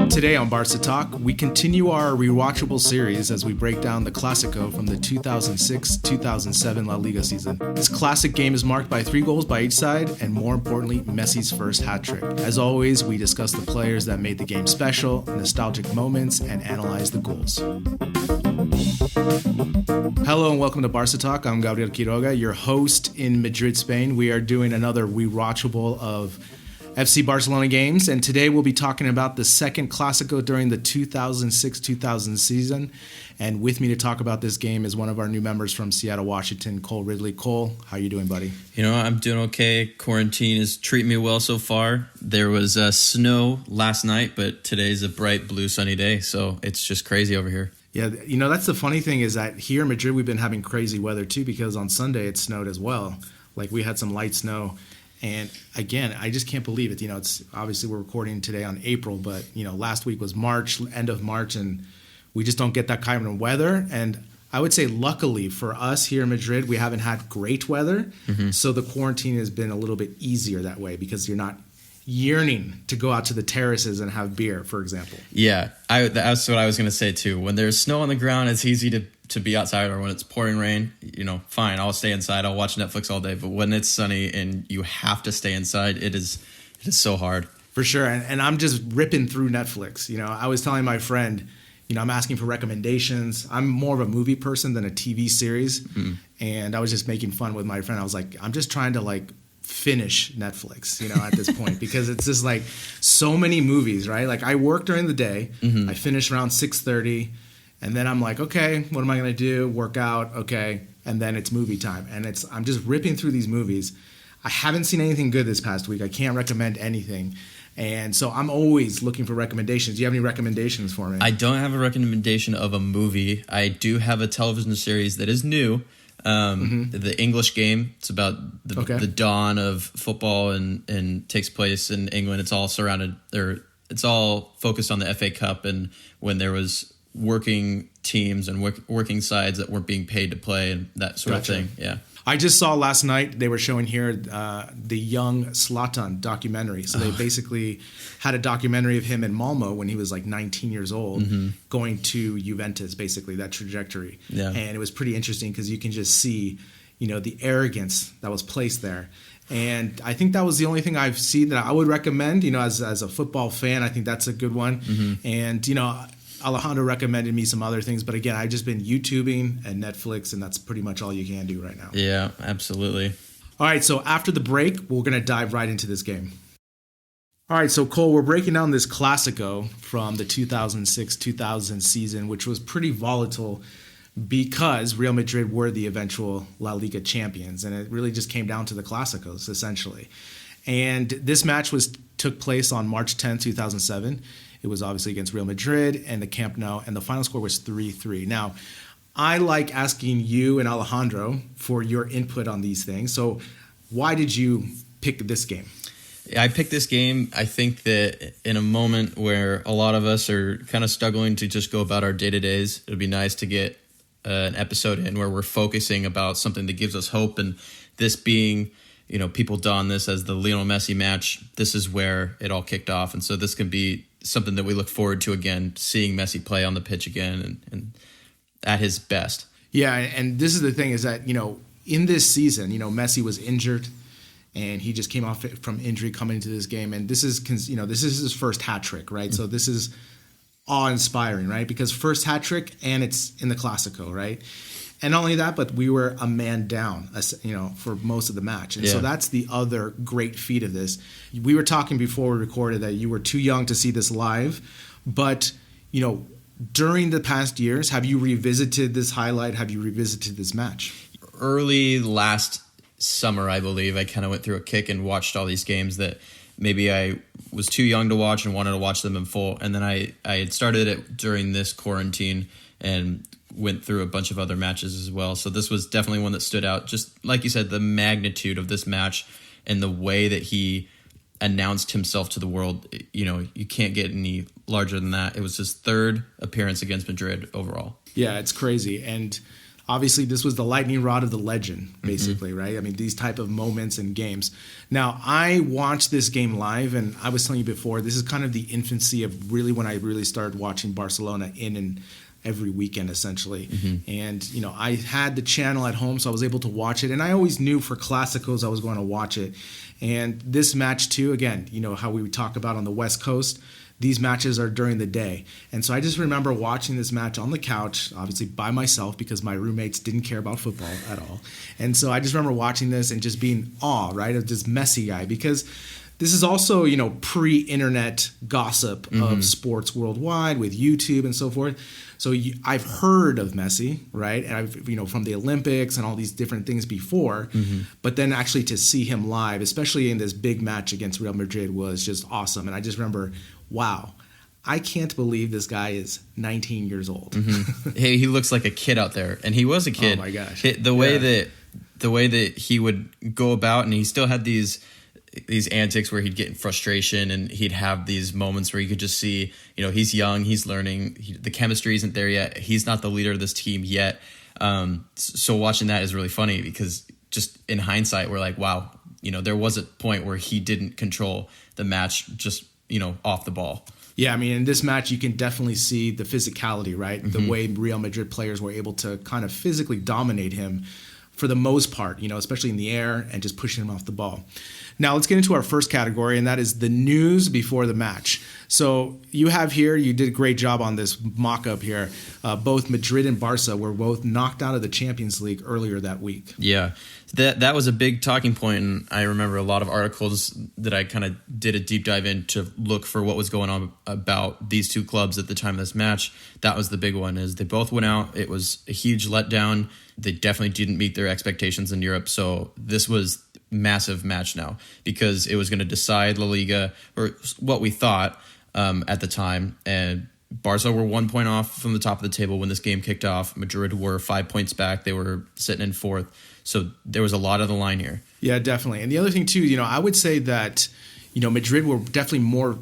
Today on Barca Talk, we continue our rewatchable series as we break down the Clásico from the 2006-2007 La Liga season. This classic game is marked by 3 goals by each side, and more importantly, Messi's first hat-trick. As always, we discuss the players that made the game special, nostalgic moments, and analyze the goals. Hello and welcome to Barca Talk. I'm Gabriel Quiroga, your host in Madrid, Spain. We are doing another rewatchable of FC Barcelona games, and today we'll be talking about the second Clásico during the 2006-2000 season. And with me to talk about this game is one of our new members from Seattle, Washington, Cole Ridley. Cole, how you doing, buddy? You know, I'm doing okay. Quarantine is treating me well so far. There was snow last night, but today's a bright blue sunny day, so it's just crazy over here. Yeah, you know, that's the funny thing is that here in Madrid we've been having crazy weather too, because on Sunday it snowed as well. Like we had some light snow. And again, I just can't believe it. You know, it's obviously we're recording today on April, but you know, last week was March, end of March, and we just don't get that kind of weather. And I would say luckily for us here in Madrid, we haven't had great weather. Mm-hmm. So the quarantine has been a little bit easier that way because you're not yearning to go out to the terraces and have beer, for example. Yeah, that's what I was going to say too. When there's snow on the ground, it's easy to be outside, or when it's pouring rain, you know, fine, I'll stay inside, I'll watch Netflix all day. But when it's sunny and you have to stay inside, it is so hard. For sure, and I'm just ripping through Netflix. You know, I was telling my friend, you know, I'm asking for recommendations. I'm more of a movie person than a TV series. Mm-hmm. And I was just making fun with my friend. I was like, I'm just trying to finish Netflix, you know, at this point, because it's just like so many movies, right? Like I work during the day, mm-hmm. I finish around 6:30, and then I'm like, okay, what am I going to do? Work out, okay, and then it's movie time, and I'm just ripping through these movies. I haven't seen anything good this past week. I can't recommend anything, and so I'm always looking for recommendations. Do you have any recommendations for me? I don't have a recommendation of a movie. I do have a television series that is new. Mm-hmm. The English Game. It's about the dawn of football and takes place in England. It's all it's all focused on the FA Cup and when there was working teams and working sides that weren't being paid to play and that sort of thing. Yeah. I just saw last night they were showing here the young Zlatan documentary. So they basically had a documentary of him in Malmo when he was like 19 years old, mm-hmm. going to Juventus, basically that trajectory. Yeah. And it was pretty interesting because you can just see, you know, the arrogance that was placed there. And I think that was the only thing I've seen that I would recommend, you know, as a football fan. I think that's a good one. Mm-hmm. And, you know, Alejandro recommended me some other things, but again, I've just been YouTubing and Netflix, and that's pretty much all you can do right now. Yeah, absolutely. All right, so after the break, we're going to dive right into this game. All right, so Cole, we're breaking down this Clásico from the 2006-2000 season, which was pretty volatile because Real Madrid were the eventual La Liga champions, and it really just came down to the Clásicos, essentially. And this match took place on March 10, 2007. It was obviously against Real Madrid and the Camp Nou, and the final score was 3-3. Now, I like asking you and Alejandro for your input on these things. So why did you pick this game? I picked this game, I think that in a moment where a lot of us are kind of struggling to just go about our day-to-days, it would be nice to get an episode in where we're focusing about something that gives us hope. And this being, you know, people don this as the Lionel Messi match. This is where it all kicked off. And so this can be something that we look forward to again, seeing Messi play on the pitch again and at his best. Yeah, and this is the thing is that, you know, in this season, you know, Messi was injured and he just came off from injury coming into this game. And this is, you know, this is his first hat trick, right? Mm-hmm. So this is awe-inspiring, right? Because first hat trick and it's in the Clásico, right? And not only that, but we were a man down, you know, for most of the match. And so that's the other great feat of this. We were talking before we recorded that you were too young to see this live. But, you know, during the past years, have you revisited this highlight? Have you revisited this match? Early last summer, I believe, I kind of went through a kick and watched all these games that maybe I was too young to watch and wanted to watch them in full. And then I had started it during this quarantine and went through a bunch of other matches as well. So this was definitely one that stood out. Just like you said, the magnitude of this match and the way that he announced himself to the world, you know, you can't get any larger than that. It was his third appearance against Madrid overall. Yeah, it's crazy. And obviously this was the lightning rod of the legend, basically, right? I mean, these type of moments in games. Now, I watched this game live, and I was telling you before, this is kind of the infancy of really when I really started watching Barcelona in and every weekend, essentially. And, you know, I had the channel at home, so I was able to watch it. And I always knew for Clásicos I was going to watch it. And this match, too, again, you know, how we would talk about on the West Coast, these matches are during the day. And so I just remember watching this match on the couch, obviously by myself because my roommates didn't care about football at all. And so I just remember watching this and just being awe, right, of this Messi guy, because this is also, you know, pre-internet gossip of sports worldwide with YouTube and so forth. So I've heard of Messi, right? And I've, you know, from the Olympics and all these different things before. But then actually to see him live, especially in this big match against Real Madrid, was just awesome. And I just remember, wow, I can't believe this guy is 19 years old. Hey, he looks like a kid out there, and he was a kid. Oh my gosh! The way that he would go about, and he still had these antics where he'd get in frustration, and he'd have these moments where you could just see, you know, he's young, he's learning, the chemistry isn't there yet, he's not the leader of this team yet. So watching that is really funny because just in hindsight, we're like, wow, you know, there was a point where he didn't control the match just, you know, off the ball. Yeah, I mean, in this match, you can definitely see the physicality, right? The way Real Madrid players were able to kind of physically dominate him for the most part, you know, especially in the air and just pushing him off the ball. Now, let's get into our first category, and that is the news before the match. So you have here, you did a great job on this mock-up here. Both Madrid and Barca were both knocked out of the Champions League earlier that week. Yeah, that was a big talking point, and I remember a lot of articles that I kind of did a deep dive in to look for what was going on about these two clubs at the time of this match. That was the big one, is they both went out. It was a huge letdown. They definitely didn't meet their expectations in Europe, so this was massive match now because it was going to decide La Liga, or what we thought at the time. And Barca were 1 point off from the top of the table when this game kicked off. Madrid were 5 points back. They were sitting in fourth. So there was a lot of the line here. Yeah, definitely. And the other thing, too, you know, I would say that, you know, Madrid were definitely more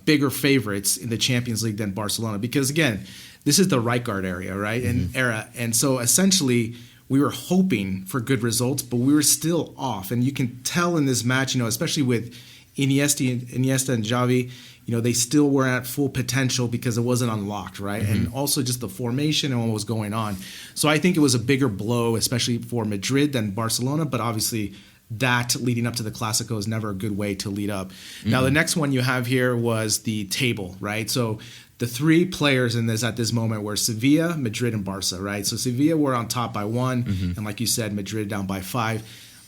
bigger favorites in the Champions League than Barcelona because, again, this is the Rijkaard area, right? And so essentially we were hoping for good results, but we were still off. And you can tell in this match, you know, especially with Iniesta and Xavi, you know, they still were at full potential because it wasn't unlocked, right? And also just the formation and what was going on. So I think it was a bigger blow, especially for Madrid than Barcelona, but obviously that leading up to the Clásico is never a good way to lead up. Now, the next one you have here was the table, right? So the three players in this at this moment were Sevilla, Madrid, and Barca, right? So Sevilla were on top by 1, and like you said, Madrid down by 5.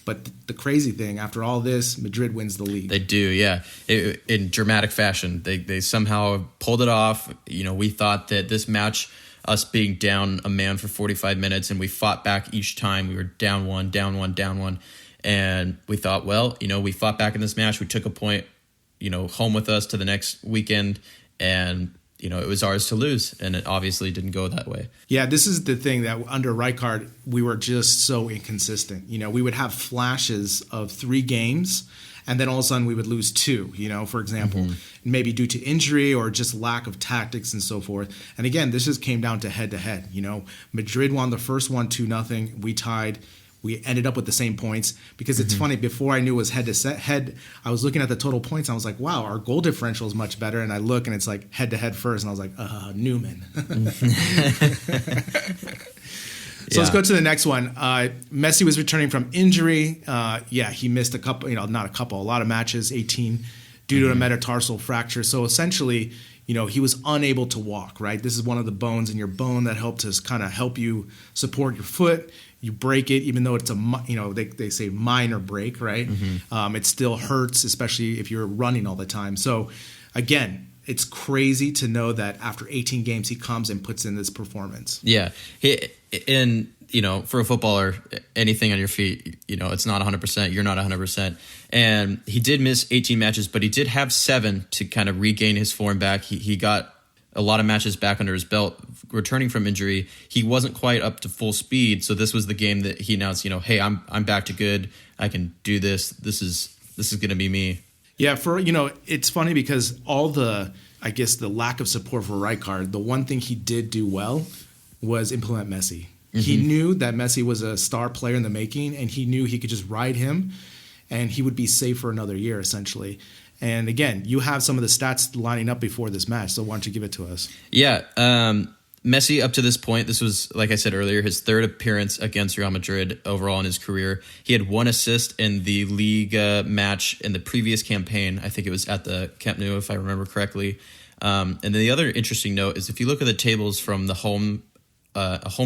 But the crazy thing, after all this, Madrid wins the league. They do, yeah. In dramatic fashion. They somehow pulled it off. You know, we thought that this match, us being down a man for 45 minutes, and we fought back each time. We were down one. And we thought, well, you know, we fought back in this match. We took a point, you know, home with us to the next weekend. And, you know, it was ours to lose. And it obviously didn't go that way. Yeah, this is the thing that under Rijkaard, we were just so inconsistent. You know, we would have flashes of 3 games, and then all of a sudden we would lose 2, you know, for example, maybe due to injury or just lack of tactics and so forth. And again, this just came down to head-to-head. You know, Madrid won the first one 2-0. We tied. We ended up with the same points because it's funny. Before I knew it was head, I was looking at the total points. And I was like, wow, our goal differential is much better. And I look and it's like head to head first. And I was like, Newman. So let's go to the next one. Messi was returning from injury. He missed a lot of matches, 18, due to a metatarsal fracture. So essentially, you know, he was unable to walk, right? This is one of the bones in your bone that help you support your foot. You break it, even though it's they say minor break, right? It still hurts, especially if you're running all the time. So again, it's crazy to know that after 18 games, he comes and puts in this performance. Yeah. And, you know, for a footballer, anything on your feet, you know, it's not 100%. You're not 100%. And he did miss 18 matches, but he did have 7 to kind of regain his form back. He got a lot of matches back under his belt, returning from injury. He wasn't quite up to full speed, so this was the game that he announced, you know, hey, I'm back to good. I can do this. This is going to be me. Yeah, it's funny because all the lack of support for Rijkaard, the one thing he did do well was implement Messi, He knew that Messi was a star player in the making, and he knew he could just ride him, and he would be safe for another year, essentially. And again, you have some of the stats lining up before this match, so why don't you give it to us? Yeah, Messi, up to this point, this was, like I said earlier, his third appearance against Real Madrid overall in his career. He had 1 assist in the Liga match in the previous campaign. I think it was at the Camp Nou, if I remember correctly. And then the other interesting note is if you look at the tables from the home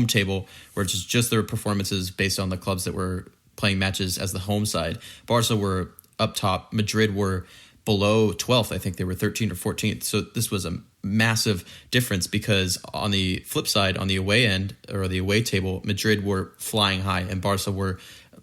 table, where it's just their performances based on the clubs that were playing matches as the home side, Barca were up top, Madrid were below 12th. I think they were 13th or 14th. So this was a massive difference because on the flip side, on the away end or the away table, Madrid were flying high and Barca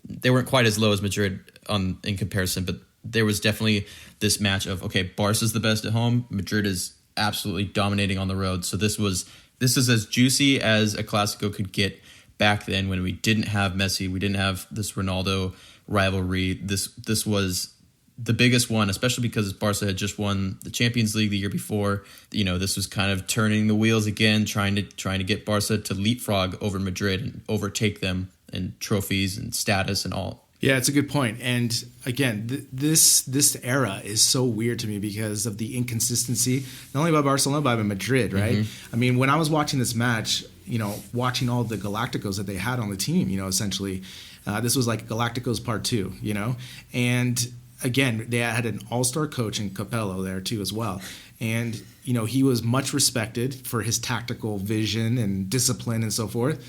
they weren't quite as low as Madrid in comparison, but there was definitely this match of, okay, Barca's the best at home, Madrid is absolutely dominating on the road. So this is as juicy as a Clásico could get back then when we didn't have Messi, we didn't have this Ronaldo rivalry. This was the biggest one, especially because Barca had just won the Champions League the year before. You know, this was kind of turning the wheels again, trying to get Barca to leapfrog over Madrid and overtake them in trophies and status and all. Yeah, it's a good point. And again, this era is so weird to me because of the inconsistency, not only by Barcelona, but by Madrid, right? Mm-hmm. I mean, when I was watching this match, watching all the Galacticos that they had on the team, essentially, this was like Galacticos Part 2, and again, they had an all-star coach in Capello there too as well. And, he was much respected for his tactical vision and discipline and so forth.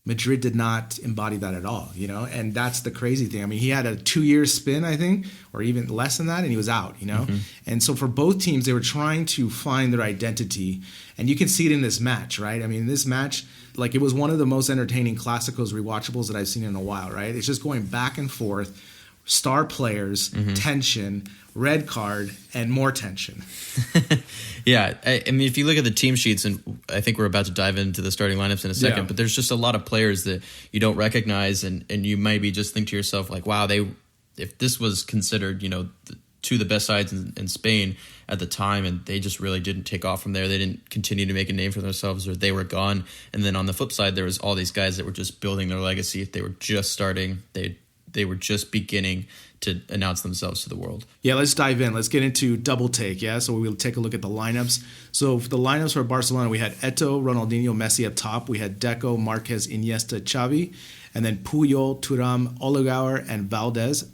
Madrid did not embody that at all, and that's the crazy thing. I mean, he had a 2-year spin, I think, or even less than that, and he was out, Mm-hmm. And so for both teams, they were trying to find their identity, and you can see it in this match, right? I mean, this match, like, it was one of the most entertaining Clásicos rewatchables that I've seen in a while, right? It's just going back and forth, star players, mm-hmm. tension, red card, and more tension. Yeah, I mean, if you look at the team sheets, and I think we're about to dive into the starting lineups in a second, but there's just a lot of players that you don't recognize, and you maybe just think to yourself, like, wow, if this was considered, two of the best sides in Spain at the time, and they just really didn't take off from there. They didn't continue to make a name for themselves, or they were gone. And then on the flip side, there was all these guys that were just building their legacy. They were just starting. They were just beginning to announce themselves to the world. Yeah, let's dive in. Let's get into double take, So we'll take a look at the lineups. So for the lineups for Barcelona, we had Eto'o, Ronaldinho, Messi up top. We had Deco, Marquez, Iniesta, Xavi. And then Puyol, Thuram, Olegaur, and Valdez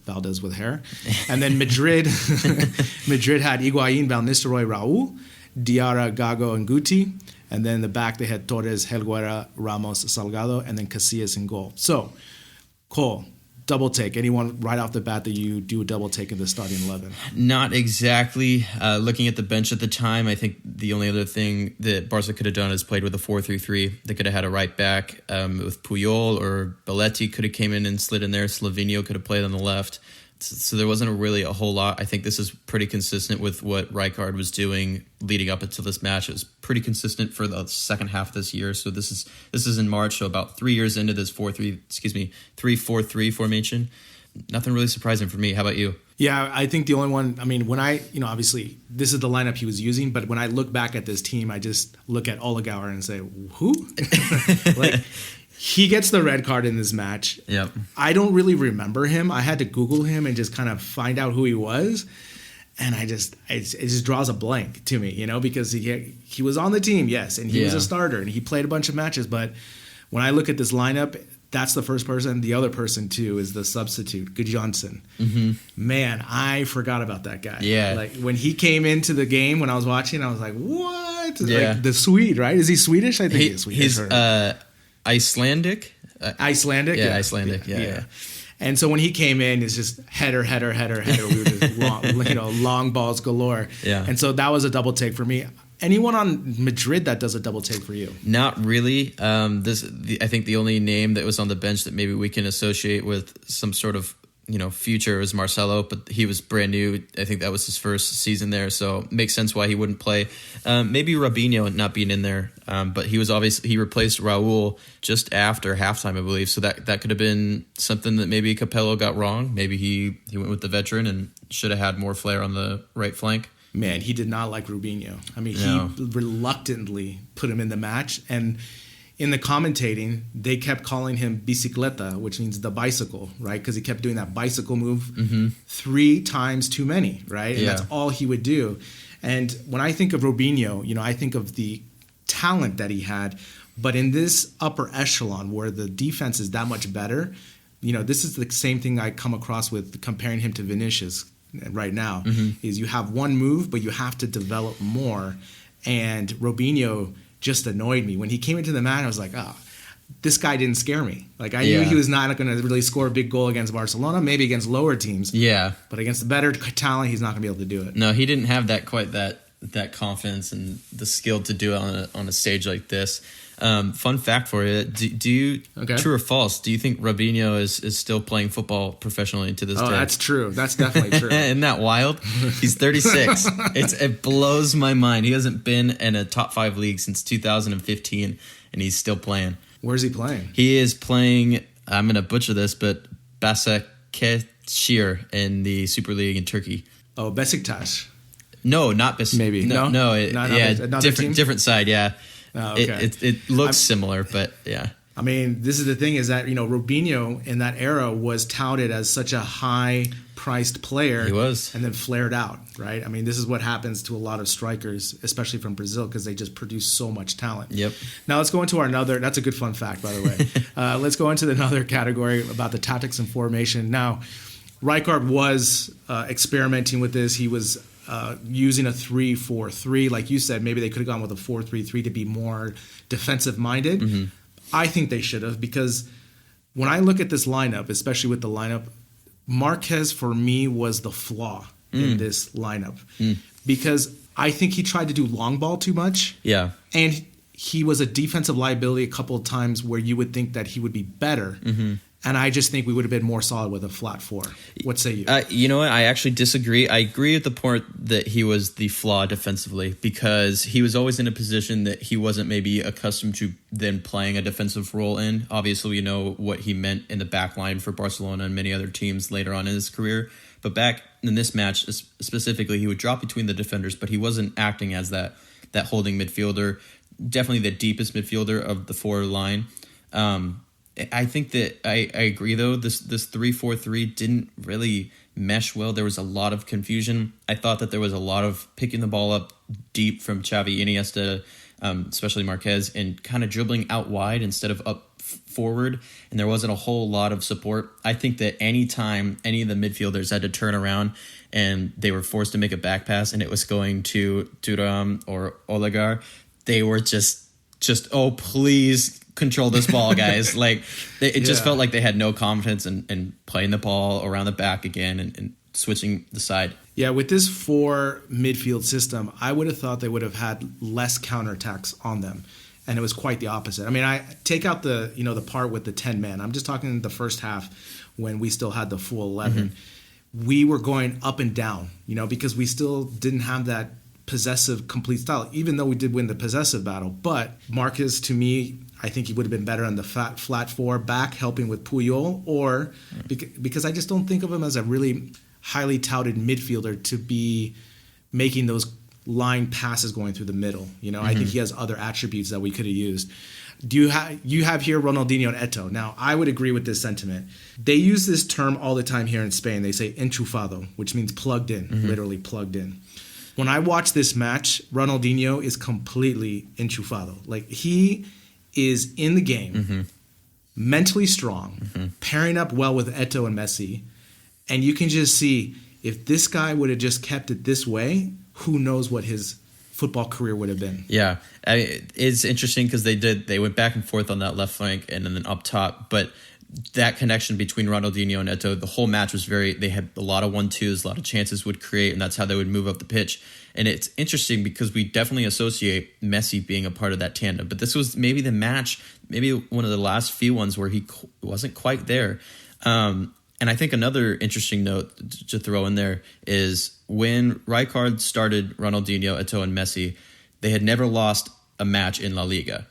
with hair. And then Madrid had Higuaín, Van Nistelrooy, Raúl, Diarra, Gago, and Guti. And then in the back, they had Torres, Helguera, Ramos, Salgado, and then Casillas in goal. So, Cole, double take. Anyone right off the bat that you do a double take in the starting 11? Not exactly. Looking at the bench at the time, I think the only other thing that Barca could have done is played with a 4-3-3. They could have had a right back with Puyol, or Belletti could have came in and slid in there. Slovenia could have played on the left. So there wasn't really a whole lot. I think this is pretty consistent with what Rijkaard was doing leading up until this match. It was pretty consistent for the second half of this year. So this is in March, so about 3 years into this 3-4-3 formation. Nothing really surprising for me. How about you? Yeah, I think the only one, I mean, when obviously this is the lineup he was using, but when I look back at this team, I just look at Olegaur and say, who? He gets the red card in this match. Yep. I don't really remember him. I had to Google him and just kind of find out who he was. And it just draws a blank to me, because he was on the team, yes, and he was a starter and he played a bunch of matches. But when I look at this lineup, that's the first person. The other person, too, is the substitute, Gudjohnsen. Mm-hmm. Man, I forgot about that guy. Yeah. Like, when he came into the game, when I was watching, I was like, what? Yeah. Like, the Swede, right? Is he Swedish? I think he's Swedish. He's Icelandic? Icelandic? Yeah, Icelandic. Yeah. And so when he came in, it's just header. We were just long balls galore. Yeah. And so that was a double take for me. Anyone on Madrid that does a double take for you? Not really. I think the only name that was on the bench that maybe we can associate with some sort of future was Marcelo, but he was brand new. I think that was his first season there, so it makes sense why he wouldn't play. Maybe Robinho not being in there, but he replaced Raúl just after halftime, I believe. So that could have been something that maybe Capello got wrong. Maybe he went with the veteran and should have had more flair on the right flank. Man, he did not like Rubinho. I mean, he reluctantly put him in the match, and in the commentating, they kept calling him bicicleta, which means the bicycle, right? Because he kept doing that bicycle move 3 times too many, right? And that's all he would do. And when I think of Robinho, I think of the talent that he had. But in this upper echelon where the defense is that much better, this is the same thing I come across with comparing him to Vinicius right now, is you have one move, but you have to develop more. And Robinho just annoyed me. When he came into the match, I was like, oh, this guy didn't scare me. Like, I knew he was not going to really score a big goal against Barcelona, maybe against lower teams. Yeah. But against the better talent, he's not going to be able to do it. No, he didn't have that confidence and the skill to do it on a stage like this. Fun fact for you: do you true or false? Do you think Robinho is still playing football professionally to this day? Oh, that's true. That's definitely true. Isn't that wild? He's 36. It blows my mind. He hasn't been in a top 5 league since 2015, and he's still playing. Where's he playing? He is playing. I'm going to butcher this, but Başakşehir in the Super League in Turkey. Oh, Besiktas. No, not Besiktas. Maybe no. Different side. Yeah. Oh, okay. It looks similar, but yeah. I mean, this is the thing is that, Robinho in that era was touted as such a high-priced player. He was. And then flared out, right? I mean, this is what happens to a lot of strikers, especially from Brazil, because they just produce so much talent. Yep. Now let's go into that's a good fun fact, by the way. Let's go into another category about the tactics and formation. Now, Rijkaard was experimenting with this. He was using a 3-4-3. Like you said, maybe they could have gone with a 4-3-3 to be more defensive-minded. Mm-hmm. I think they should have, because when I look at this lineup, especially with the lineup, Marquez, for me, was the flaw in this lineup. Because I think he tried to do long ball too much. Yeah. And he was a defensive liability a couple of times where you would think that he would be better. Mm-hmm. And I just think we would have been more solid with a flat 4. What say you? You know what? I actually disagree. I agree with the point that he was the flaw defensively, because he was always in a position that he wasn't maybe accustomed to then playing a defensive role in. Obviously, we know what he meant in the back line for Barcelona and many other teams later on in his career. But back in this match specifically, he would drop between the defenders, but he wasn't acting as that holding midfielder, definitely the deepest midfielder of the 4 line. I think that I agree, though. This 3-4-3 didn't really mesh well. There was a lot of confusion. I thought that there was a lot of picking the ball up deep from Xavi, Iniesta, especially Marquez, and kind of dribbling out wide instead of up forward. And there wasn't a whole lot of support. I think that any time any of the midfielders had to turn around and they were forced to make a back pass and it was going to Thuram or Olegar, they were just oh, please control this ball, guys. Like it just felt like they had no confidence in playing the ball around the back again and switching the side. Yeah, with this 4 midfield system, I would have thought they would have had less counterattacks on them. And it was quite the opposite. I mean, I take out the part with the 10 men. I'm just talking the first half when we still had the full 11. Mm-hmm. We were going up and down, because we still didn't have that possessive complete style, even though we did win the possessive battle. But Marquez, to me, I think he would have been better on the flat 4 back, helping with Puyol, or because I just don't think of him as a really highly touted midfielder to be making those line passes going through the middle. I think he has other attributes that we could have used. You have here Ronaldinho and Eto'o. Now, I would agree with this sentiment. They use this term all the time here in Spain. They say enchufado, which means plugged in, literally plugged in. When I watch this match, Ronaldinho is completely enchufado. Like, he is in the game, mentally strong, pairing up well with Eto'o and Messi. And you can just see, if this guy would have just kept it this way, who knows what his football career would have been. Yeah. It's interesting because they went back and forth on that left flank and then up top. But that connection between Ronaldinho and Eto'o, the whole match was they had a lot of 1-2s, a lot of chances would create, and that's how they would move up the pitch. And it's interesting because we definitely associate Messi being a part of that tandem. But this was maybe the match, maybe one of the last few ones where he wasn't quite there. And I think another interesting note to throw in there is when Rijkaard started Ronaldinho, Eto'o, and Messi, they had never lost a match in La Liga.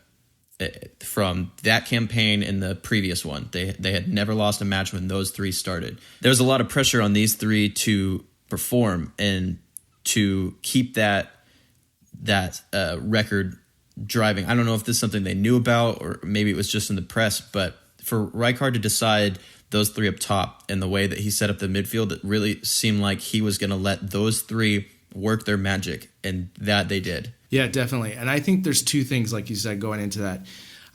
From that campaign and the previous one, they had never lost a match when those 3 started. There was a lot of pressure on these 3 to perform and to keep that record driving. I don't know if this is something they knew about or maybe it was just in the press, but for Rijkaard to decide those three up top and the way that he set up the midfield, it really seemed like he was going to let those three work their magic, and that they did. Yeah, definitely. And I think there's two things, like you said, going into that.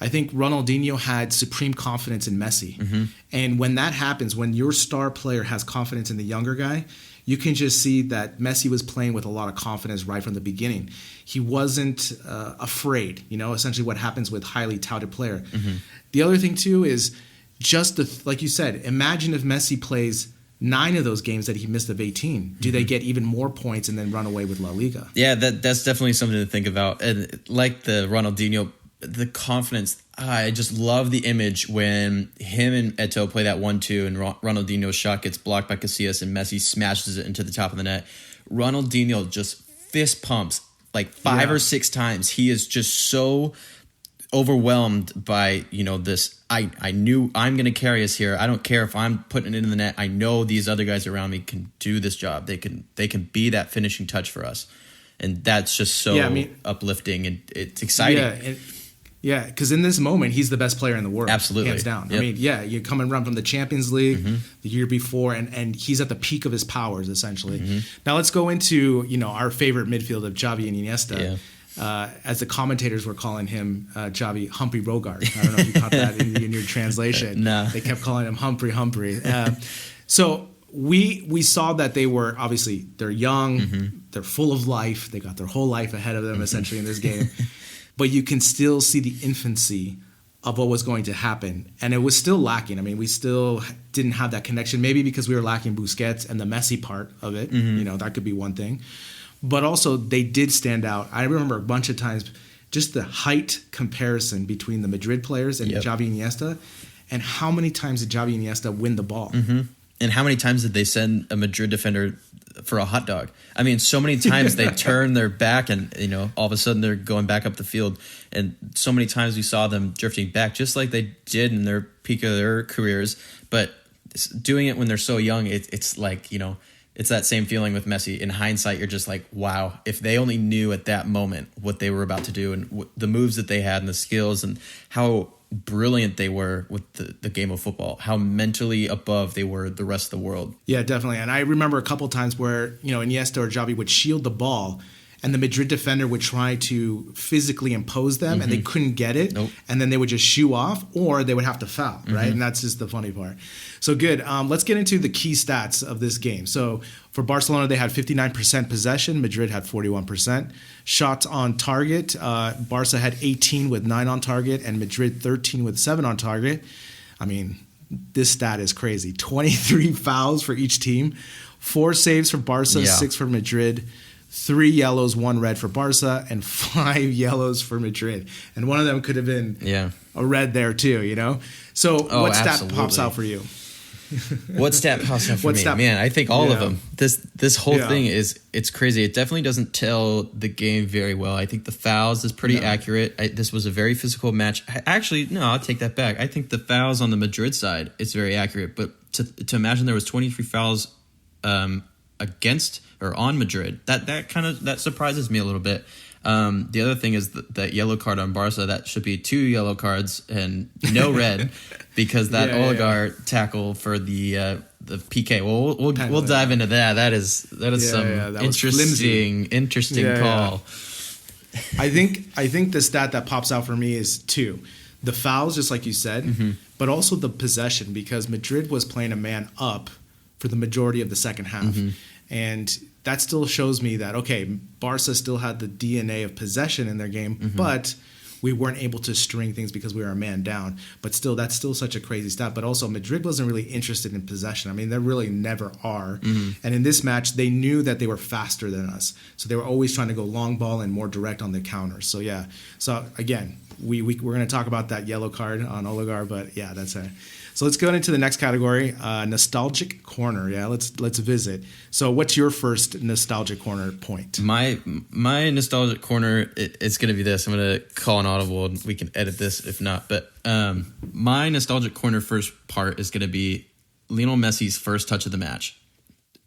I think Ronaldinho had supreme confidence in Messi. And when that happens, when your star player has confidence in the younger guy, you can just see that Messi was playing with a lot of confidence right from the beginning. He wasn't afraid, essentially what happens with highly touted player. The other thing, too, is just like you said, imagine if Messi plays 9 of those games that he missed of 18. Do they get even more points and then run away with La Liga? Yeah, that's definitely something to think about. And like the Ronaldinho, the confidence, I just love the image when him and Eto'o play that 1-2 and Ronaldinho's shot gets blocked by Casillas and Messi smashes it into the top of the net. Ronaldinho just fist pumps like 5 or 6 times. He is just so overwhelmed by, this. I knew I'm going to carry us here. I don't care if I'm putting it in the net. I know these other guys around me can do this job. They can be that finishing touch for us. And that's just so uplifting and it's exciting. Yeah, because in this moment, he's the best player in the world. Absolutely. Hands down. Yep. You come and run from the Champions League the year before, and he's at the peak of his powers, essentially. Now let's go into, our favorite midfield of Xavi and Iniesta. As the commentators were calling him Xavi Humphrey Bogart. I don't know if you caught that in your translation. No. They kept calling him Humphrey. So we saw that they were, obviously, they're young, they're full of life, they got their whole life ahead of them, essentially, in this game. But you can still see the infancy of what was going to happen. And it was still lacking. I mean, we still didn't have that connection, maybe because we were lacking Busquets and the Messi part of it. That could be one thing. But also, they did stand out. I remember a bunch of times just the height comparison between the Madrid players and Xavi and Iniesta, and how many times did Xavi and Iniesta win the ball? And how many times did they send a Madrid defender for a hot dog? I mean, so many times they turn their back and, all of a sudden they're going back up the field. And so many times we saw them drifting back, just like they did in their peak of their careers. But doing it when they're so young, it's like, it's that same feeling with Messi. In hindsight, you're just like, wow, if they only knew at that moment what they were about to do and the moves that they had and the skills and how brilliant they were with the game of football, how mentally above they were the rest of the world. Yeah, definitely. And I remember a couple times where, Iniesta or Xavi would shield the ball and the Madrid defender would try to physically impose them and they couldn't get it. Nope. And then they would just shoo off or they would have to foul, right? And that's just the funny part. So good. Let's get into the key stats of this game. So for Barcelona, they had 59% possession. Madrid had 41%. Shots on target. Barca had 18 with 9 on target and Madrid 13 with 7 on target. I mean, this stat is crazy. 23 fouls for each team. 4 saves for Barca, 6 for Madrid. 3 yellows, 1 red for Barca, and 5 yellows for Madrid. And one of them could have been a red there too, So what stat pops out for you? What stat pops out for me? Man, I think all of them. This whole thing it's crazy. It definitely doesn't tell the game very well. I think the fouls is pretty accurate. This was a very physical match. Actually, no, I'll take that back. I think the fouls on the Madrid side is very accurate. But to imagine there was 23 fouls against or on Madrid, that surprises me a little bit. The other thing is that yellow card on Barca, that should be 2 yellow cards and no red because that Oligar tackle for the PK. Well, we'll dive into that. That is some interesting call. I think the stat that pops out for me is 2. The fouls, just like you said, but also the possession, because Madrid was playing a man up for the majority of the second half. And that still shows me that, okay, Barca still had the DNA of possession in their game, but we weren't able to string things because we were a man down. But still, that's still such a crazy stat. But also, Madrid wasn't really interested in possession. I mean, they really never are. And in this match, they knew that they were faster than us. So they were always trying to go long ball and more direct on the counters. So, yeah. So, again, we're going to talk about that yellow card on Oligar, but, yeah, that's it. So let's go into the next category, nostalgic corner. Yeah, let's visit. So what's your first nostalgic corner point? My nostalgic corner is going to be this. I'm going to call an audible and we can edit this if not. But my nostalgic corner first part is going to be Lionel Messi's first touch of the match.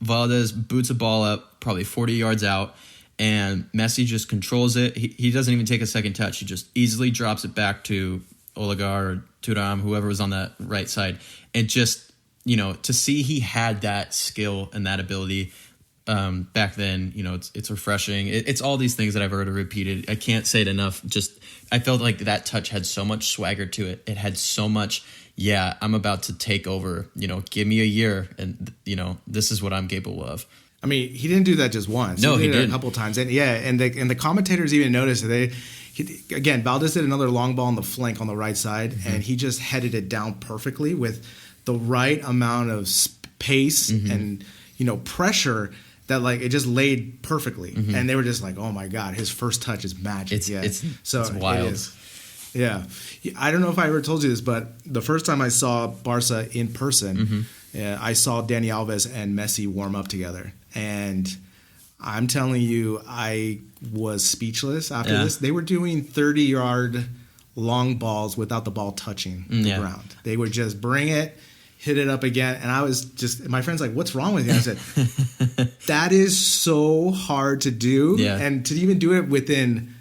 Valdez boots a ball up probably 40 yards out and Messi just controls it. He doesn't even take a second touch. He just easily drops it back to Oligar or Thuram, whoever was on that right side. And just, to see he had that skill and that ability back then, it's refreshing. It's all these things that I've already repeated. I can't say it enough. Just, I felt like that touch had so much swagger to it. It had so much, I'm about to take over, give me a year and, this is what I'm capable of. I mean, he didn't do that just once. No, he did did it a couple times. And the commentators even noticed that again, Valdez did another long ball on the flank on the right side, and he just headed it down perfectly with the right amount of pace and, pressure that it just laid perfectly. And they were just like, oh my God, his first touch is magic. It's It wild. is. Yeah. I don't know if I ever told you this, but the first time I saw Barca in person, I saw Dani Alves and Messi warm up together. And I'm telling you, I was speechless after this. They were doing 30-yard long balls without the ball touching the ground. They would just bring it, hit it up again. And I was just, my friend's like, what's wrong with you? I said, that is so hard to do. Yeah. And to even do it within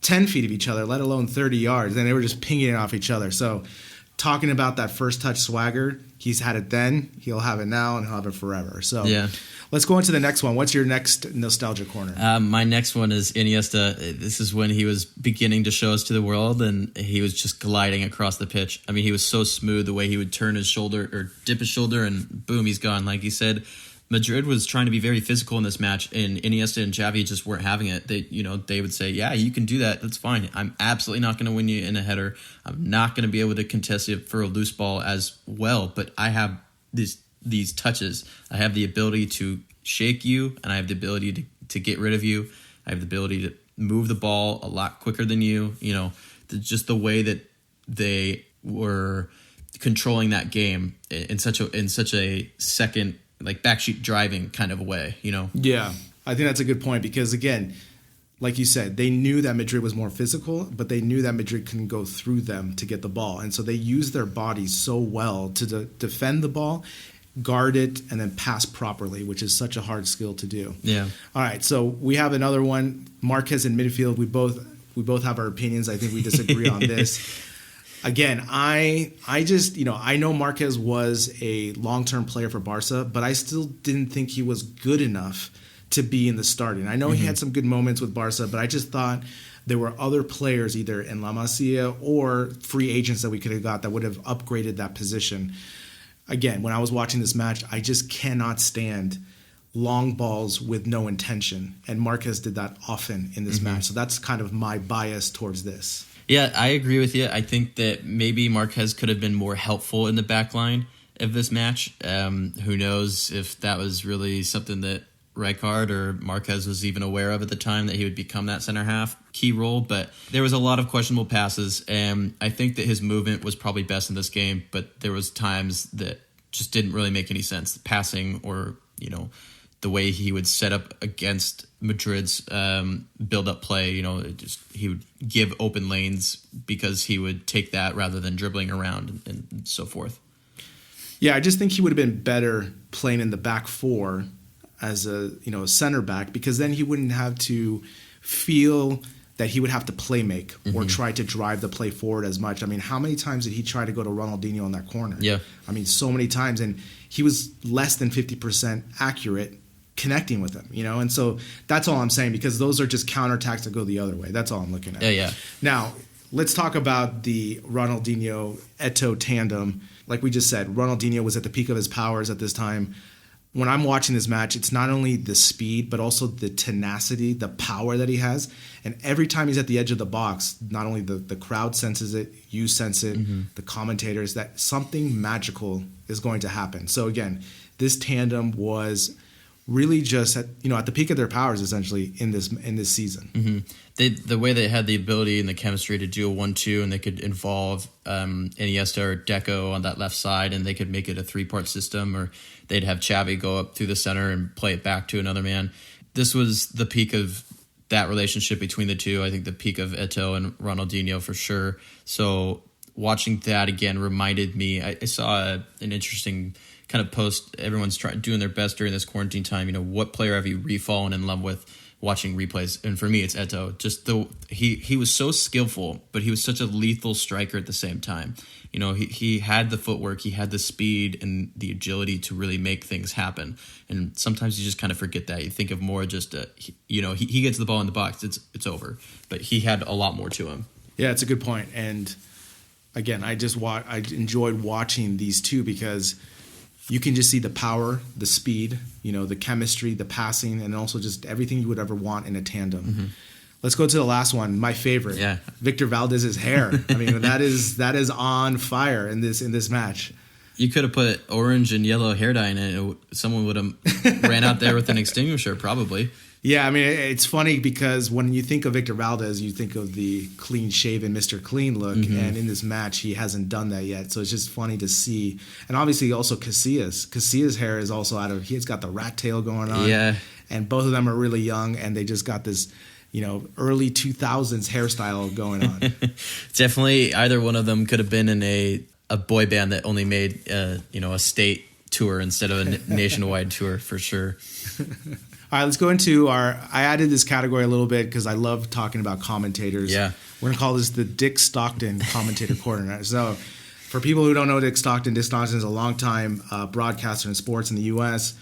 10 feet of each other, let alone 30 yards. And they were just pinging it off each other. So talking about that first touch swagger, he's had it then, he'll have it now, and he'll have it forever. So let's go into the next one. What's your next nostalgia corner? My next one is Iniesta. This is when he was beginning to show us to the world, and he was just gliding across the pitch. I mean, he was so smooth the way he would turn his shoulder or dip his shoulder, and boom, he's gone. Like you said, Madrid was trying to be very physical in this match, and Iniesta and Xavi just weren't having it. They would say, yeah, you can do that. That's fine. I'm absolutely not going to win you in a header. I'm not going to be able to contest it for a loose ball as well, but I have these touches. I have the ability to shake you, and I have the ability to get rid of you. I have the ability to move the ball a lot quicker than you. Just the way that they were controlling that game in such a second, backseat driving kind of a way, Yeah, I think that's a good point because, again, like you said, they knew that Madrid was more physical, but they knew that Madrid couldn't go through them to get the ball. And so they used their bodies so well to defend the ball, guard it, and then pass properly, which is such a hard skill to do. Yeah. All right, so we have another one. Marquez in midfield. We both have our opinions. I think we disagree on this. Again, I just, I know Marquez was a long-term player for Barca, but I still didn't think he was good enough to be in the starting. I know he had some good moments with Barca, but I just thought there were other players either in La Masia or free agents that we could have got that would have upgraded that position. Again, when I was watching this match, I just cannot stand long balls with no intention, and Marquez did that often in this match. So that's kind of my bias towards this. Yeah, I agree with you. I think that maybe Marquez could have been more helpful in the back line of this match. Who knows if that was really something that Rijkaard or Marquez was even aware of at the time, that he would become that center half key role. But there was a lot of questionable passes, and I think that his movement was probably best in this game, but there was times that just didn't really make any sense. Passing or, the way he would set up against Madrid's build-up play, he would give open lanes because he would take that rather than dribbling around and so forth. Yeah, I just think he would have been better playing in the back four as a center back, because then he wouldn't have to feel that he would have to play make or try to drive the play forward as much. I mean, how many times did he try to go to Ronaldinho in that corner? Yeah. I mean, so many times, and he was less than 50% accurate connecting with him, and so that's all I'm saying, because those are just counterattacks that go the other way. That's all I'm looking at. Yeah. Now, let's talk about the Ronaldinho-Eto'o tandem. Like we just said, Ronaldinho was at the peak of his powers at this time. When I'm watching this match, it's not only the speed, but also the tenacity, the power that he has. And every time he's at the edge of the box, not only the crowd senses it, you sense it, the commentators, that something magical is going to happen. So again, this tandem was really just at the peak of their powers, essentially, in this season. The way they had the ability and the chemistry to do a 1-2, and they could involve Iniesta or Deco on that left side, and they could make it a 3-part system, or they'd have Xavi go up through the center and play it back to another man. This was the peak of that relationship between the two. I think the peak of Eto'o and Ronaldinho for sure. So watching that again reminded me, I saw an interesting kind of post. Everyone's doing their best during this quarantine time. What player have you re-fallen in love with? watching replays. And for me, it's Eto'o. Just he was so skillful, but he was such a lethal striker at the same time. He had the footwork, he had the speed and the agility to really make things happen. And sometimes you just kind of forget that. You think of more just, he gets the ball in the box, it's over. But he had a lot more to him. Yeah, it's a good point. And again, I enjoyed watching these two because you can just see the power, the speed, the chemistry, the passing, and also just everything you would ever want in a tandem. Mm-hmm. Let's go to the last one, my favorite. Yeah. Victor Valdez's hair. I mean, that is on fire in this match. You could have put orange and yellow hair dye in it. Someone would have ran out there with an extinguisher, probably. Yeah, I mean, it's funny because when you think of Victor Valdez, you think of the clean-shaven Mr. Clean look, mm-hmm. and in this match, he hasn't done that yet. So it's just funny to see. And obviously, also Casillas. Casillas' hair is also he's got the rat tail going on. Yeah. And both of them are really young, and they just got this, early 2000s hairstyle going on. Definitely, either one of them could have been in a boy band that only made, a state tour instead of a nationwide tour, for sure. All right, let's go into I added this category a little bit because I love talking about commentators. Yeah. We're going to call this the Dick Stockton commentator corner. So for people who don't know Dick Stockton is a longtime broadcaster in sports in the U.S.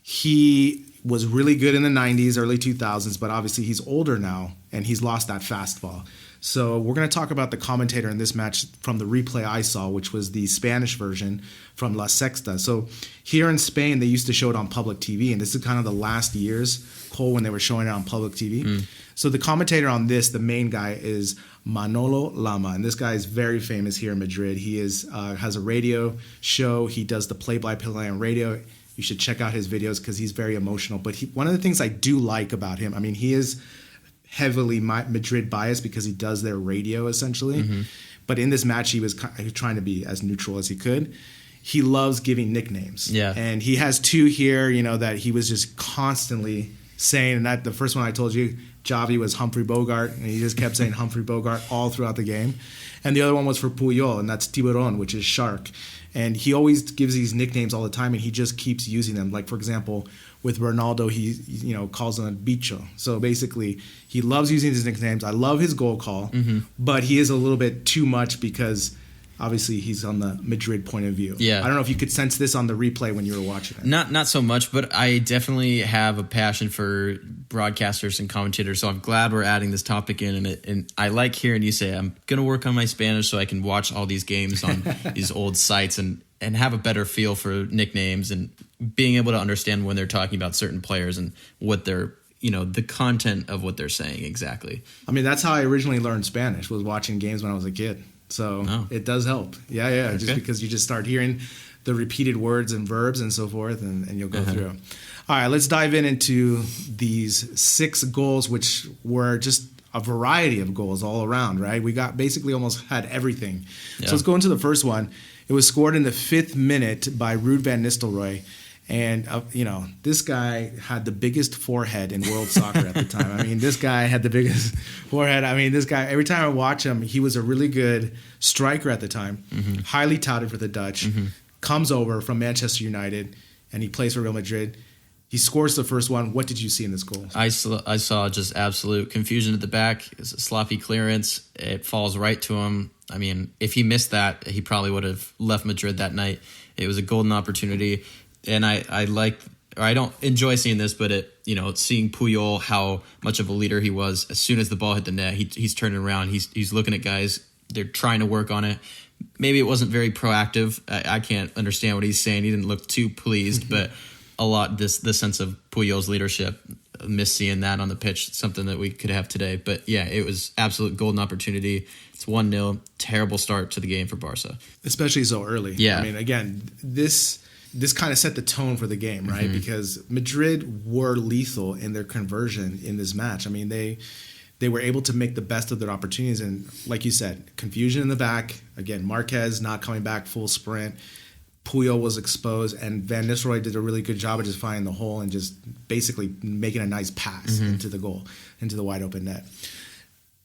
He was really good in the 90s, early 2000s, but obviously he's older now, and he's lost that fastball. So we're going to talk about the commentator in this match from the replay I saw, which was the Spanish version from La Sexta. So here in Spain, they used to show it on public TV, and this is kind of the last years, Cole, when they were showing it on public TV. So the commentator on this, the main guy, is Manolo Lama, and this guy is very famous here in Madrid. He has a radio show. He does the play-by-play on radio. You should check out his videos because he's very emotional. But one of the things I do like about him, I mean, he is heavily Madrid biased because he does their radio essentially. Mm-hmm. But in this match, he was trying to be as neutral as he could. He loves giving nicknames. Yeah. And he has two here, that he was just constantly saying. And that the first one I told you, Javi, was Humphrey Bogart. And he just kept saying Humphrey Bogart all throughout the game. And the other one was for Puyol, and that's Tiburon, which is shark. And he always gives these nicknames all the time, and he just keeps using them. Like, for example, with Ronaldo, he calls him a bicho. So basically, he loves using his nicknames. I love his goal call, mm-hmm. but he is a little bit too much because obviously he's on the Madrid point of view. Yeah. I don't know if you could sense this on the replay when you were watching it. Not so much, but I definitely have a passion for broadcasters and commentators, so I'm glad we're adding this topic in. And I like hearing you say, I'm going to work on my Spanish so I can watch all these games on these old sites and have a better feel for nicknames and being able to understand when they're talking about certain players and what they're, the content of what they're saying exactly. I mean, that's how I originally learned Spanish, was watching games when I was a kid. So It does help. Yeah. Okay. Just because you just start hearing the repeated words and verbs and so forth, and you'll go through. All right, let's dive into these 6 goals, which were just a variety of goals all around, right? We got basically almost had everything. Yeah. So let's go into the first one. It was scored in the 5th minute by Ruud van Nistelrooy. And, this guy had the biggest forehead in world soccer at the time. I mean, this guy had the biggest forehead. I mean, this guy, every time I watch him, he was a really good striker at the time, mm-hmm. highly touted for the Dutch, mm-hmm. comes over from Manchester United, and he plays for Real Madrid. He scores the first one. What did you see in this goal? I saw just absolute confusion at the back. It's a sloppy clearance. It falls right to him. I mean, if he missed that, he probably would have left Madrid that night. It was a golden opportunity. And I don't enjoy seeing this, but seeing Puyol, how much of a leader he was. As soon as the ball hit the net, he's turning around. He's looking at guys. They're trying to work on it. Maybe it wasn't very proactive. I can't understand what he's saying. He didn't look too pleased, but a lot the sense of Puyol's leadership. Miss seeing that on the pitch. Something that we could have today. But yeah, it was absolute golden opportunity. It's 1-0. Terrible start to the game for Barca, especially so early. Yeah, I mean, again, this kind of set the tone for the game, right? Mm-hmm. Because Madrid were lethal in their conversion in this match. I mean, they were able to make the best of their opportunities. And like you said, confusion in the back. Again, Marquez not coming back full sprint. Puyol was exposed, and Van Nistelrooy did a really good job of just finding the hole and just basically making a nice pass mm-hmm. into the goal, into the wide open net.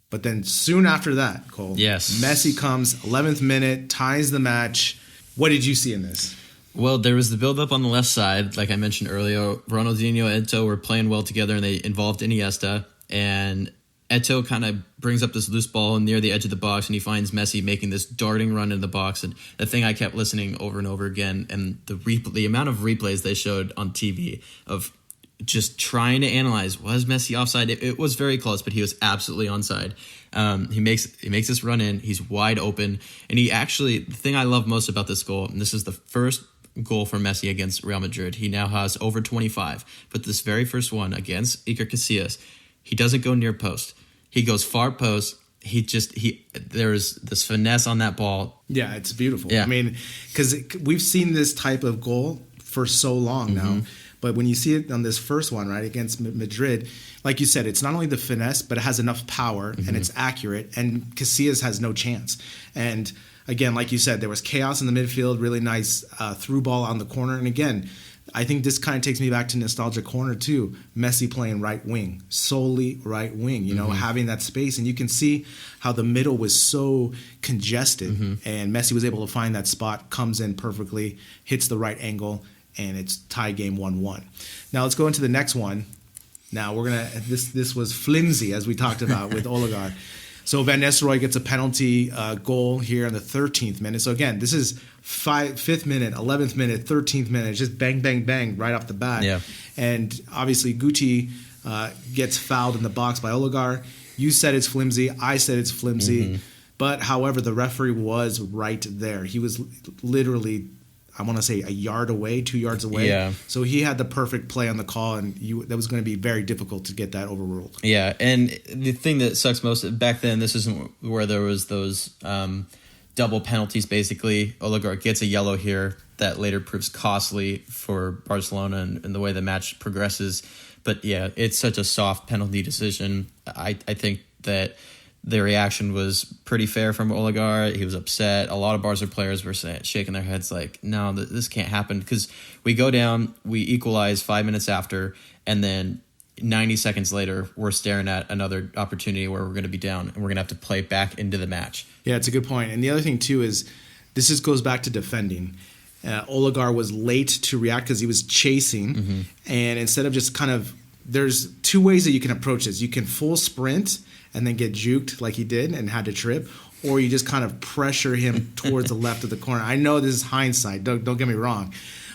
But then soon after that, Cole, yes, Messi comes, 11th minute, ties the match. What did you see in this? Well, there was the build-up on the left side, like I mentioned earlier. Ronaldinho and Eto'o were playing well together, and they involved Iniesta. And Eto'o kind of brings up this loose ball near the edge of the box, and he finds Messi making this darting run in the box. And the thing I kept listening over and over again, and the amount of replays they showed on TV of just trying to analyze, was Messi offside? It was very close, but he was absolutely onside. He makes this run in. He's wide open, and he actually, the thing I love most about this goal, and this is the first goal for Messi against Real Madrid. He now has over 25, but this very first one against Iker Casillas, he doesn't go near post. He goes far post. There's this finesse on that ball. Yeah, it's beautiful. Yeah. I mean, because we've seen this type of goal for so long now. But when you see it on this first one, right, against Madrid, like you said, it's not only the finesse, but it has enough power and it's accurate. And Casillas has no chance. And again, like you said, there was chaos in the midfield, really nice through ball on the corner. And again, I think this kind of takes me back to nostalgia corner too. Messi playing right wing, solely right wing, you know, having that space. And you can see how the middle was so congested. And Messi was able to find that spot, comes in perfectly, hits the right angle, and it's tie game 1-1. Now let's go into the next one. Now we're gonna this was flimsy, as we talked about with Oligar. So Van Nistelrooy gets a penalty goal here in the 13th minute. So again, this is 5th minute, 11th minute, 13th minute, just bang, bang, bang right off the bat. Yeah. And obviously Guti gets fouled in the box by Oligar. You said it's flimsy. I said it's flimsy. But however, the referee was right there. He was literally, I want to say, a yard away, 2 yards away. Yeah. So he had the perfect play on the call, and that was going to be very difficult to get that overruled. Yeah, and the thing that sucks most, back then, this isn't where there was those double penalties, basically. Oligar gets a yellow here that later proves costly for Barcelona and the way the match progresses. But yeah, it's such a soft penalty decision. I think that the reaction was pretty fair from Oligar. He was upset. A lot of Barca players were shaking their heads like, no, this can't happen. Because we go down, we equalize 5 minutes after, and then 90 seconds later, we're staring at another opportunity where we're going to be down, and we're going to have to play back into the match. Yeah, it's a good point. And the other thing, too, is this goes back to defending. Oligar was late to react because he was chasing. And instead of just kind of, there's two ways that you can approach this. You can full sprint and then get juked like he did and had to trip, or you just kind of pressure him towards the left of the corner. I know this is hindsight, don't get me wrong.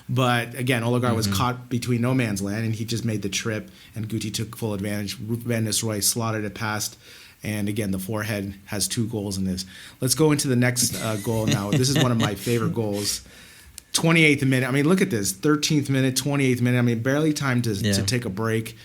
But again, Oligar was caught between no man's land, and he just made the trip, and Guti took full advantage. Van Nistelrooy slaughtered it past, and again, the forehead has 2 goals in this. Let's go into the next goal now. This is one of my favorite goals. 28th minute. I mean, look at this. 13th minute, 28th minute. I mean, barely time to take a break.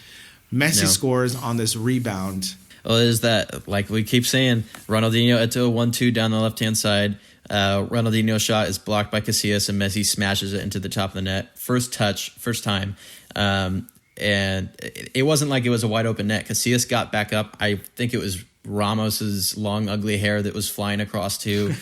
Messi scores on this rebound. Well, it is that, like we keep saying, Ronaldinho, Eto'o 1-2 down the left-hand side. Ronaldinho's shot is blocked by Casillas, and Messi smashes it into the top of the net. First touch, first time. And it wasn't like it was a wide-open net. Casillas got back up. I think it was Ramos's long, ugly hair that was flying across too.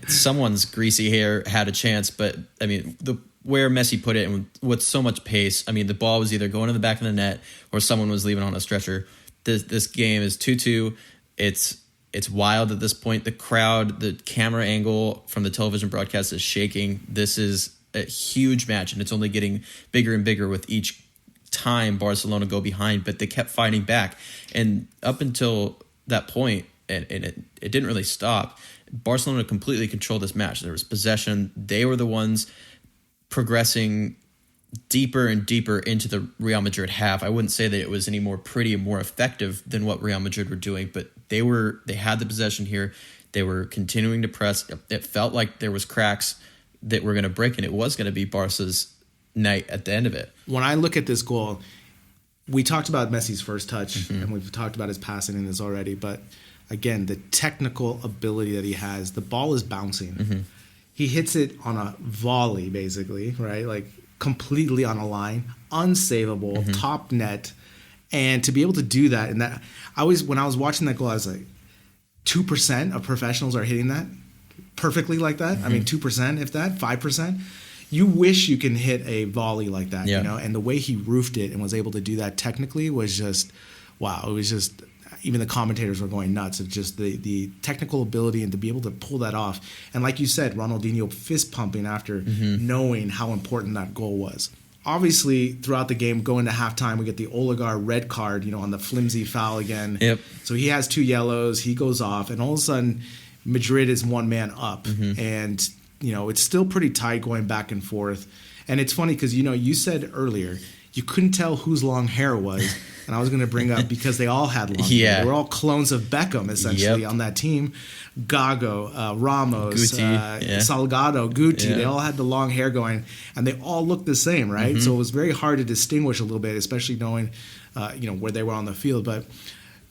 Someone's greasy hair had a chance, but, I mean, where Messi put it, and with so much pace, I mean, the ball was either going to the back of the net or someone was leaving on a stretcher. This game is 2-2. It's wild at this point. The crowd, the camera angle from the television broadcast is shaking. This is a huge match, and it's only getting bigger and bigger with each time Barcelona go behind, but they kept fighting back. And up until that point, and it didn't really stop, Barcelona completely controlled this match. There was possession. They were the ones progressing deeper and deeper into the Real Madrid half. I wouldn't say that it was any more pretty and more effective than what Real Madrid were doing, but they had the possession here. They were continuing to press. It felt like there was cracks that were going to break, and it was going to be Barca's night at the end of it. When I look at this goal, we talked about Messi's first touch, and we've talked about his passing in this already, but again, the technical ability that he has, the ball is bouncing. He hits it on a volley, basically, right? Like, completely on a line, unsavable, top net, and to be able to do that, and that when I was watching that goal, I was like, 2% of professionals are hitting that perfectly like that. I mean, 2%, if that, 5%. You wish you can hit a volley like that, you know. And the way he roofed it and was able to do that technically was just wow. It was just even the commentators were going nuts of just the technical ability and to be able to pull that off. And like you said, Ronaldinho fist pumping after knowing how important that goal was. Obviously, throughout the game, going to halftime, we get the Oligar red card, on the flimsy foul again. Yep. So he has 2 yellows. He goes off, and all of a sudden, Madrid is 1 man up, and it's still pretty tight going back and forth. And it's funny because you said earlier you couldn't tell whose long hair was, and I was going to bring up because they all had long hair. They were all clones of Beckham essentially on that team. Gago, Ramos, Guti, Salgado, Guti, they all had the long hair going, and they all looked the same, right? So it was very hard to distinguish a little bit, especially knowing where they were on the field. But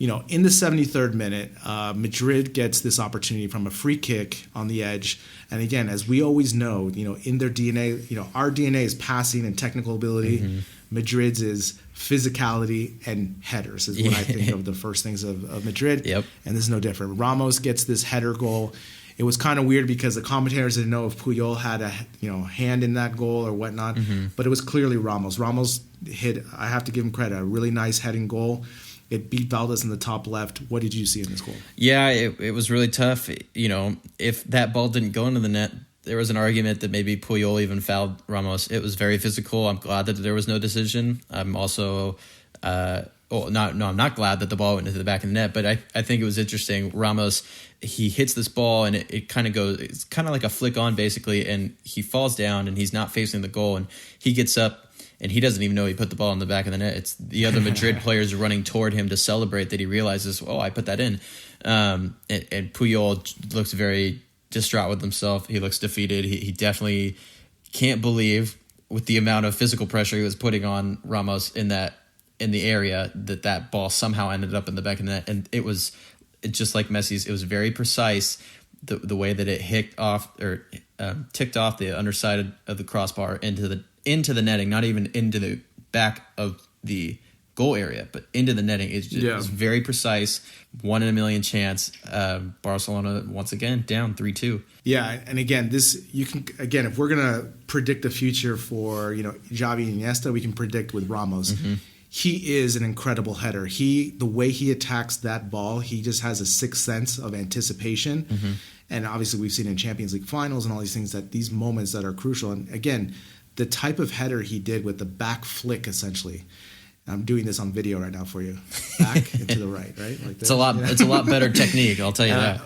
in the 73rd minute, Madrid gets this opportunity from a free kick on the edge. And again, as we always know, in their DNA, our DNA is passing and technical ability. Madrid's is physicality and headers is what I think of the first things of Madrid. Yep. And this is no different. Ramos gets this header goal. It was kind of weird because the commentators didn't know if Puyol had a hand in that goal or whatnot, but it was clearly Ramos. Ramos hit, I have to give him credit, a really nice heading goal. It beat Valdez in the top left. What did you see in this goal? Yeah, it was really tough. If that ball didn't go into the net, there was an argument that maybe Puyol even fouled Ramos. It was very physical. I'm glad that there was no decision. I'm also I'm not glad that the ball went into the back of the net, but I think it was interesting. Ramos, he hits this ball and it kind of goes, it's kind of like a flick on basically, and he falls down and he's not facing the goal, and he gets up and he doesn't even know he put the ball in the back of the net. It's the other Madrid players running toward him to celebrate that he realizes, I put that in. And Puyol looks very distraught with himself. He looks defeated. He definitely can't believe, with the amount of physical pressure he was putting on Ramos in the area, that ball somehow ended up in the back of the net. And it just like Messi's. It was very precise, the way that it ticked off the underside of the crossbar into the netting, not even into the back of the goal area, but into the netting. It was very precise, 1 in a million chance. Barcelona once again down 3-2. Yeah, and again, if we're gonna predict the future for Xavi and Iniesta, we can predict with Ramos. He is an incredible header. The way he attacks that ball, he just has a sixth sense of anticipation. And obviously, we've seen in Champions League finals and all these things that these moments that are crucial. And again, the type of header he did with the back flick, essentially. I'm doing this on video right now for you. Back and to the right? Like this. It's a lot better technique, I'll tell you that.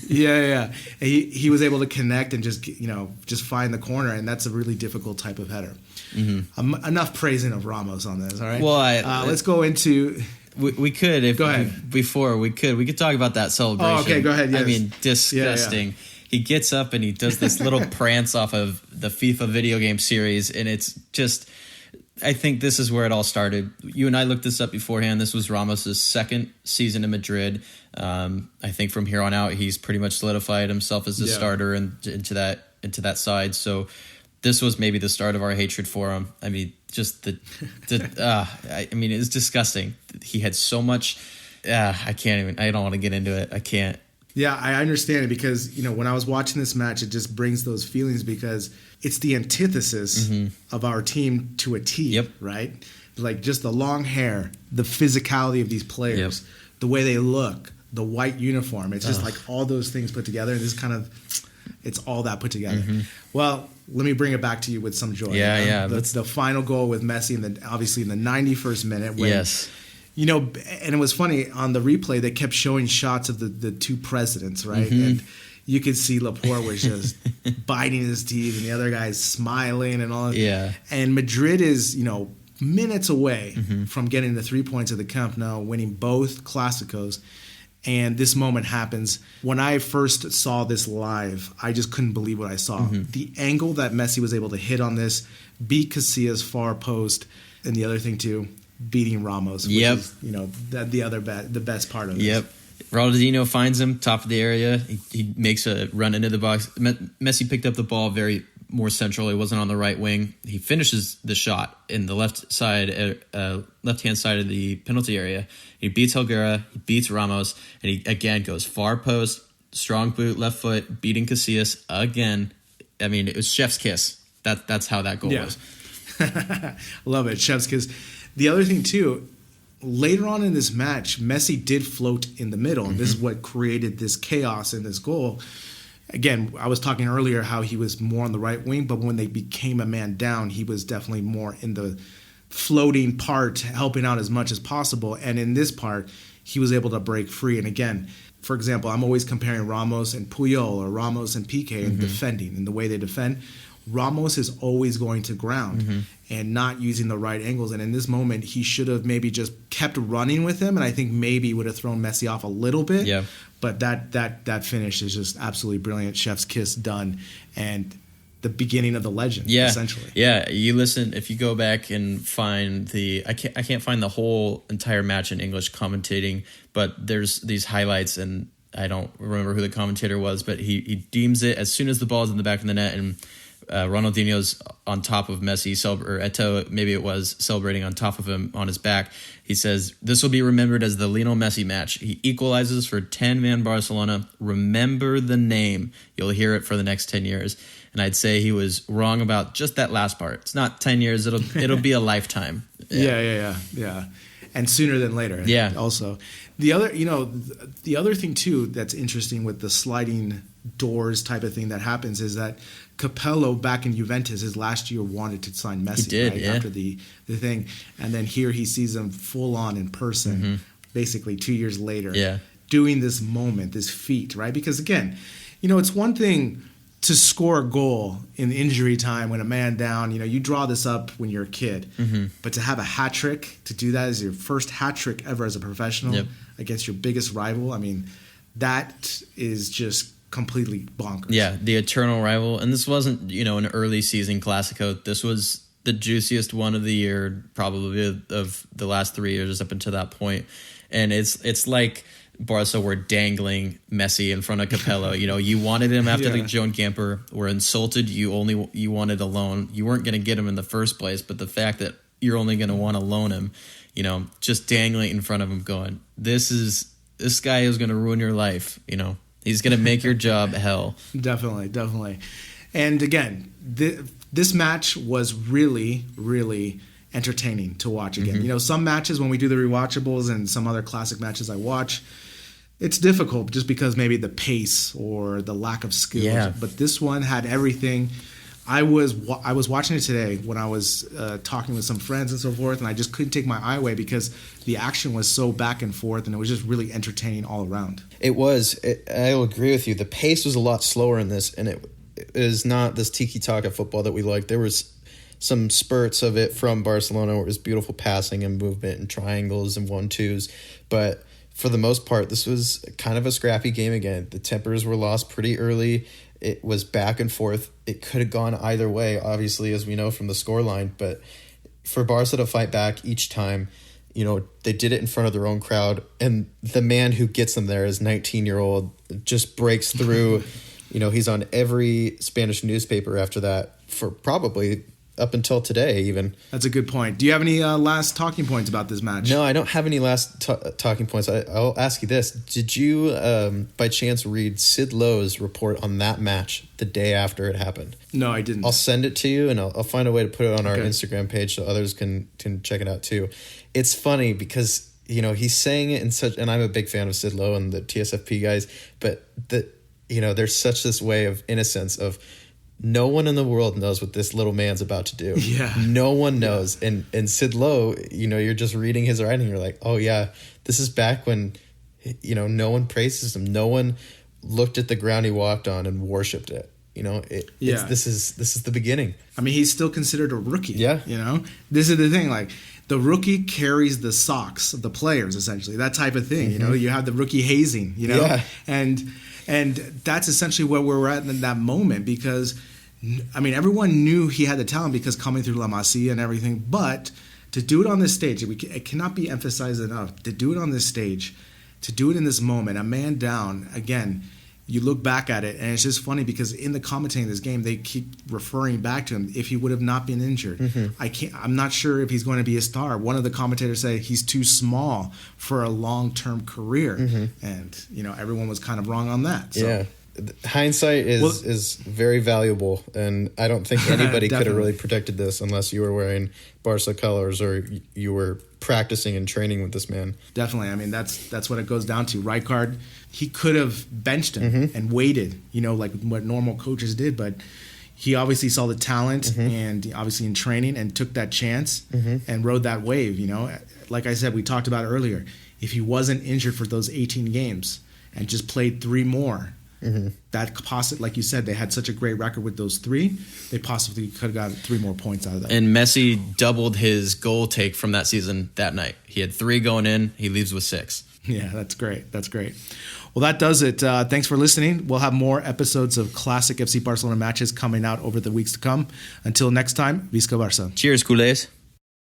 Yeah. He was able to connect and just find the corner, and that's a really difficult type of header. Enough praising of Ramos on this, all right? Well, let's go into... We could, go ahead. Before we could talk about that celebration. Oh, okay, go ahead. Yes. I mean, disgusting. Yeah. He gets up and he does this little prance off of the FIFA video game series, and it's just... I think this is where it all started. You and I looked this up beforehand. This was Ramos' second season in Madrid. I think from here on out, he's pretty much solidified himself as a starter into that side. So this was maybe the start of our hatred for him. I mean, just I mean, it's disgusting. He had so much. I don't want to get into it. I can't. Yeah, I understand it because, when I was watching this match, it just brings those feelings because it's the antithesis of our team to a T, right? Like just the long hair, the physicality of these players, the way they look, the white uniform. It's just like all those things put together. And it's all that put together. Well, let me bring it back to you with some joy. Yeah. The final goal with Messi, obviously in the 91st minute. When, yes. And it was funny, on the replay, they kept showing shots of the two presidents, right? And you could see Laporte was just biting his teeth and the other guy's smiling and all that. Yeah. And Madrid is, minutes away from getting the 3 points at the Camp Nou, winning both Clásicos. And this moment happens. When I first saw this live, I just couldn't believe what I saw. The angle that Messi was able to hit on this, beat Casillas far post, and the other thing too, beating Ramos, which is, the best part of it. Yep. Ronaldinho finds him top of the area. He makes a run into the box. Messi picked up the ball more central. It wasn't on the right wing. He finishes the shot in the left hand side of the penalty area. He beats Helguera. He beats Ramos, and he again goes far post, strong boot, left foot, beating Casillas again. I mean, it was chef's kiss. That's how that goal was. Love it, chef's kiss. The other thing too, later on in this match, Messi did float in the middle, and this is what created this chaos in this goal. Again, I was talking earlier how he was more on the right wing, but when they became a man down, he was definitely more in the floating part, helping out as much as possible. And in this part, he was able to break free. And again, for example, I'm always comparing Ramos and Puyol or Ramos and Piqué in defending and the way they defend. Ramos is always going to ground and not using the right angles. And in this moment, he should have maybe just kept running with him. And I think maybe would have thrown Messi off a little bit. Yeah. But that finish is just absolutely brilliant. Chef's kiss done. And the beginning of the legend, essentially. Yeah, you listen, if you go back and find I can't find the whole entire match in English commentating, but there's these highlights, and I don't remember who the commentator was, but he deems it as soon as the ball's in the back of the net, and Ronaldinho's on top of Messi, or Eto'o, maybe it was, celebrating on top of him on his back. He says, "This will be remembered as the Lionel Messi match. He equalizes for 10-man Barcelona. Remember the name. You'll hear it for the next 10 years." And I'd say he was wrong about just that last part. It's not 10 years. It'll be a lifetime. Yeah. And sooner than later. Yeah. Also, the other thing too that's interesting with the sliding doors type of thing that happens is that Capello back in Juventus his last year wanted to sign Messi. He did, yeah. After the thing, and then here he sees him full on in person, basically 2 years later, doing this moment, this feat, right? Because again, it's one thing to score a goal in injury time when a man down, you draw this up when you're a kid. But to have a hat trick, to do that as your first hat trick ever as a professional against your biggest rival, I mean, that is just completely bonkers. Yeah, the eternal rival. And this wasn't, an early season Clasico. This was the juiciest one of the year, probably of the last 3 years up until that point. And it's like Barca were dangling Messi in front of Capello. You wanted him after the Joan Gamper, were insulted. You wanted a loan. You weren't going to get him in the first place, but the fact that you're only going to want to loan him, just dangling in front of him going, this guy is going to ruin your life. He's going to make your job hell. Definitely. And again, this match was really, really entertaining to watch again. Some matches when we do the rewatchables and some other classic matches I watch, it's difficult just because maybe the pace or the lack of skill. Yeah. But this one had everything. I was watching it today when I was talking with some friends and so forth, and I just couldn't take my eye away because the action was so back and forth, and it was just really entertaining all around. It was. I'll agree with you. The pace was a lot slower in this, and it is not this tiki-taka football that we like. There was some spurts of it from Barcelona where it was beautiful passing and movement and triangles and 1-2s. But for the most part, this was kind of a scrappy game again. The tempers were lost pretty early. It was back and forth. It could have gone either way, obviously, as we know from the scoreline. But for Barca to fight back each time, they did it in front of their own crowd. And the man who gets them there is 19-year-old, just breaks through. He's on every Spanish newspaper after that for probably up until today even. That's a good point. Do you have any last talking points about this match? No, I don't have any last talking points. I'll ask you this. Did you, by chance, read Sid Lowe's report on that match the day after it happened? No, I didn't. I'll send it to you, and I'll find a way to put it on our Instagram page so others can check it out too. It's funny because, he's saying it in such, and I'm a big fan of Sid Lowe and the TSFP guys, but there's such this way of innocence of, no one in the world knows what this little man's about to do. Yeah. No one knows. And Sid Lowe, you're just reading his writing. You're like, oh, yeah, this is back when, no one praises him. No one looked at the ground he walked on and worshipped it. This is the beginning. I mean, he's still considered a rookie. Yeah. This is the thing. Like, the rookie carries the socks of the players, essentially. That type of thing. You have the rookie hazing, Yeah. And that's essentially where we're at in that moment because, I mean, everyone knew he had the talent because coming through La Masia and everything, but to do it on this stage, it cannot be emphasized enough, to do it on this stage, to do it in this moment, a man down, again, you look back at it, and it's just funny because in the commentating of this game, they keep referring back to him if he would have not been injured. I'm not sure if he's going to be a star. One of the commentators said he's too small for a long-term career, and everyone was kind of wrong on that. So. Yeah, hindsight is very valuable, and I don't think anybody could have Definitely. really predicted this unless you were wearing Barca colors or you were practicing and training with this man. Definitely. I mean, that's what it goes down to. Rijkaard, he could have benched him and waited, like what normal coaches did, but he obviously saw the talent and obviously in training and took that chance and rode that wave. Like I said, we talked about earlier, if he wasn't injured for those 18 games and just played 3 more, that possibly, like you said, they had such a great record with those 3, they possibly could have gotten 3 more points out of that. And Messi doubled his goal take from that season that night. He had 3 going in. He leaves with 6. Yeah, that's great. That's great. Well, that does it. Thanks for listening. We'll have more episodes of classic FC Barcelona matches coming out over the weeks to come. Until next time, Visca Barça. Cheers, culés.